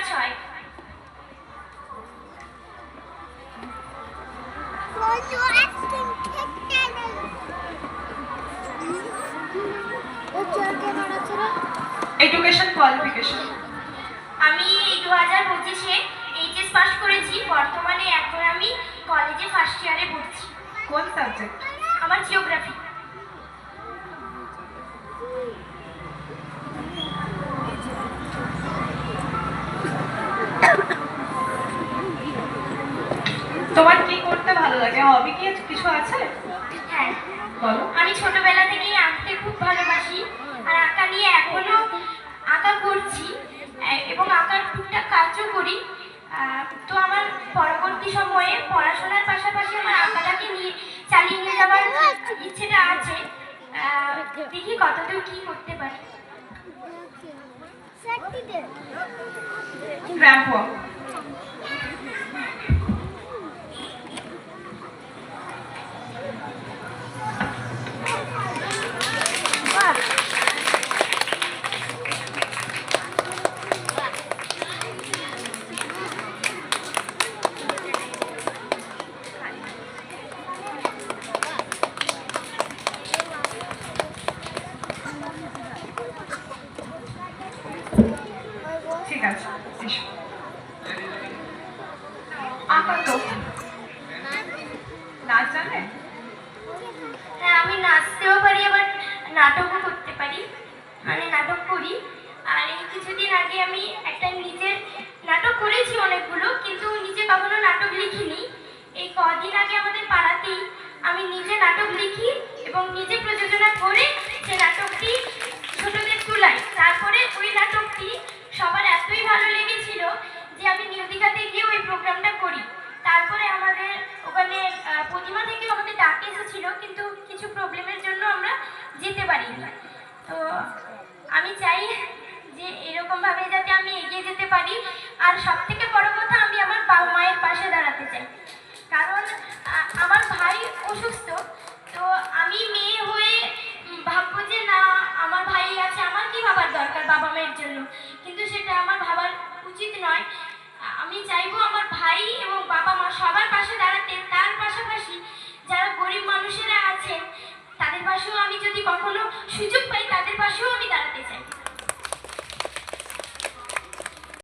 6। Education qualification. আমি 2025-এ HS pass করেছি। বর্তমানে এখন আমি কলেজে ফার্স্ট ইয়ারে পড়ছি। কোন সাবজেক্ট? আমার জিওগ্রাফি। তোমার কি করতে ভালো লাগে? হবি কি কিছু আছে? হ্যাঁ, বলো। আমি ছোটবেলা থেকেই আঁকতে খুব ভালোবাসি, আর আঁকা নিয়ে এখনো আঁকা করছি এবং আঁকার টুকটাক কাজও করি। তো আমার পরবর্তী সময়ে পড়াশোনার পাশাপাশি আমার আঁকাটাকে নিয়ে চালিয়ে নিয়ে যাওয়ার ইচ্ছেটা আছে। দেখি কতদূর কি করতে পারি। Ramp walk. ঠিক আছে, এসো। আঁকা তো নাচ জানে? হ্যাঁ, আমি নাচতেও পারি, আবার নাটকও করতে পারি, মানে নাটক করি। আর এই কিছুদিন আগে আমি একটা নিজের নাটক করেছি অনেকগুলো, কিন্তু নিজে কখনো নাটক লিখিনি। এই কদিন আগে আমাদের পাড়াতেই আমি নিজে নাটক লিখি এবং নিজে প্রযোজনা করে সে নাটকটি ছোটদের তুলাই। তারপরে ওই নাটকটি সবার এতই ভালো লেগেছিল যে আমি নিউ দীঘাতে গিয়ে ওই প্রোগ্রামটা করি। তারপরে আমাদের ওখানে প্রতিমা থেকেও আমাদের ডাক এসেছিল, কিন্তু কিছু প্রবলেমের জন্য আমরা যেতে পারিনি। তো আমি চাই যে এরকমভাবে যাতে আমি এগিয়ে যেতে পারি। আর সব থেকে বড় কথা, আমি আমার বাবা মায়ের পাশে দাঁড়াতে চাই, কারণ আমার ভাই অসুস্থ। তো আমি মেয়ে হয়ে ভাববো যে না, আমার ভাই আছে, আমার কি ভাবার দরকার বাবা মায়ের জন্য, কিন্তু সেটা আমার ভাবার উচিত নয়। আমি চাইবো আমার ভাই এবং বাবা মা সবার পাশে দাঁড়াতে। তার পাশাপাশি যারা গরিব মানুষেরা আছেন তাদের পাশেও আমি যদি কখনো সুযোগ পাই, তাদের পাশেও আমি দাঁড়াতে চাই।